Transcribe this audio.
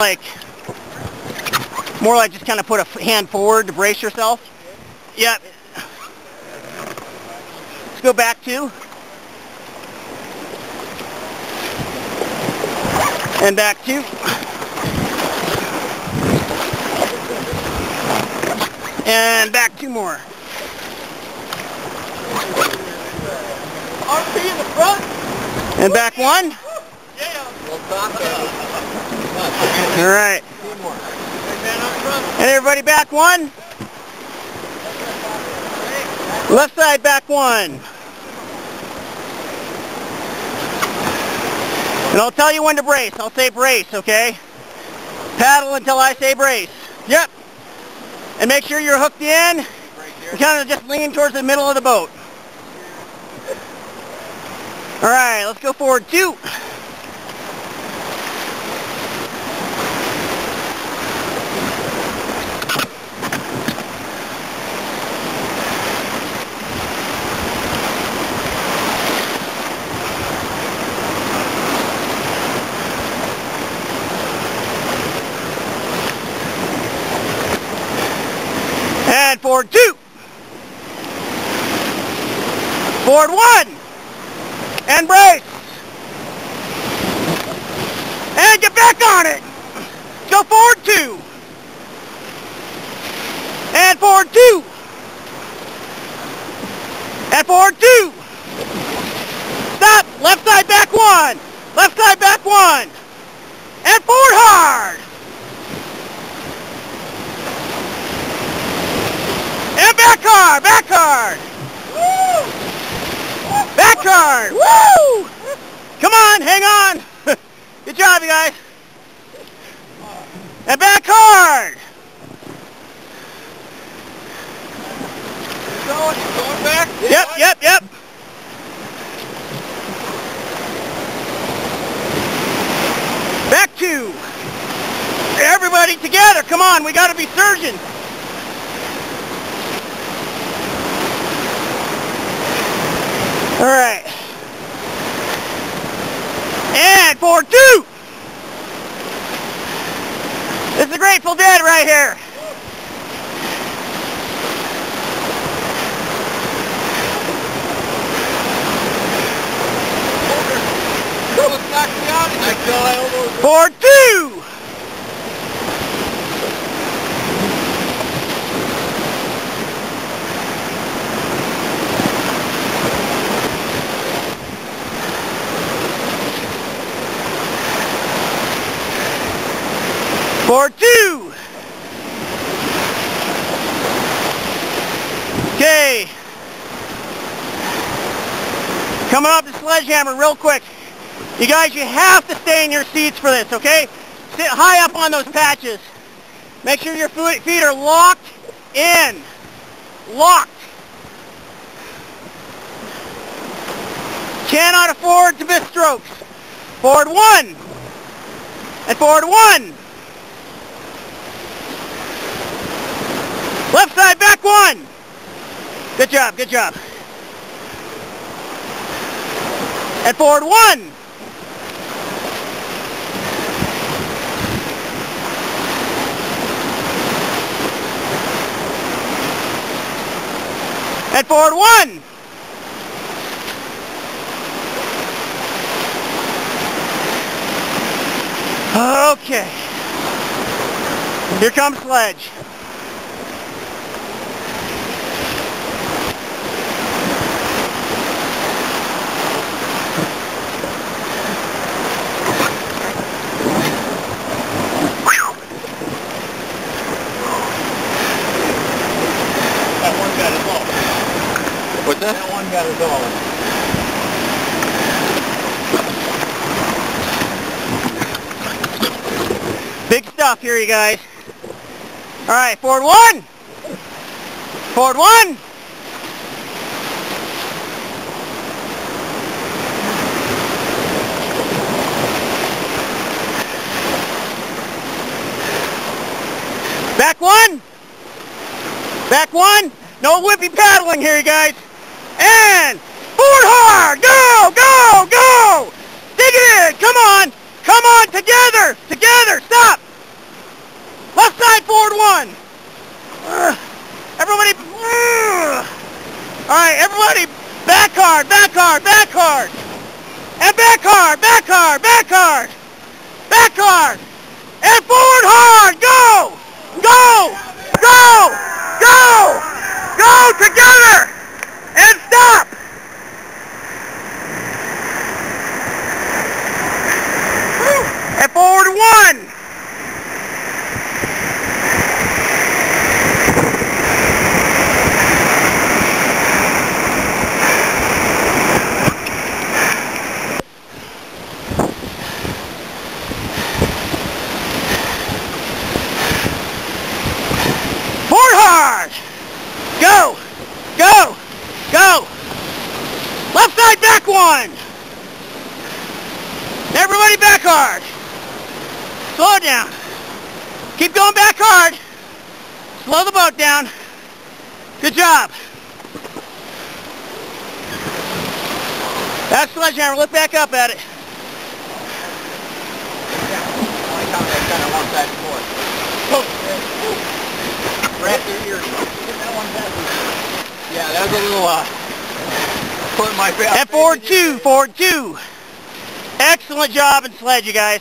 Like, more like just kind of put a hand forward to brace yourself. Yep. Let's go back 2. And back 2. And back 2 more. RP in the front. And back 1. Yeah. All right. And everybody back 1. Left side back 1. And I'll tell you when to brace. I'll say brace, okay? Paddle until I say brace. Yep. And make sure you're hooked in. And kind of just lean towards the middle of the boat. All right, let's go forward 2. And forward 2. Forward 1. And brace. And get back on it. Go forward 2. And forward 2. And forward 2. Stop. Left side back 1. Left side back 1. And forward hard. And back hard. Back hard. Woo! Back hard! Woo! Come on, hang on! Good job, you guys! And back hard! You going back? Yep. Back 2. Everybody together, come on, we gotta be surgeons! All right. And forward 2. This is the Grateful Dead right here. Forward 2. Forward 2. Okay. Coming up to Sledgehammer real quick. You guys, you have to stay in your seats for this, okay? Sit high up on those patches. Make sure your feet are locked in. Locked. Cannot afford to miss strokes. Forward 1. And forward 1. Left side back 1. Good job, good job. And forward 1. And forward 1. Okay. Here comes Sledge. What's that? That one got his all. Big stuff here, you guys. All right, forward 1. Forward 1. Back 1. Back 1. No whippy paddling here, you guys. And forward hard. Go, go, go. Dig it in. Come on. Come on. Together. Together. Stop. Alright, everybody, back hard, back hard, back hard. And back hard, back hard, back hard. Back hard. And forward hard. Go! Go! Go! Go! Go together! And stop! And forward one. Forward hard. Go. Go. Go. Left side back one. Everybody back hard. Slow it down. Keep going back hard. Slow the boat down. Good job. That's Sledgehammer. Look back up at it. Yeah, that was a little, putting my face. And forward two, forward two. Excellent job in sled, you guys.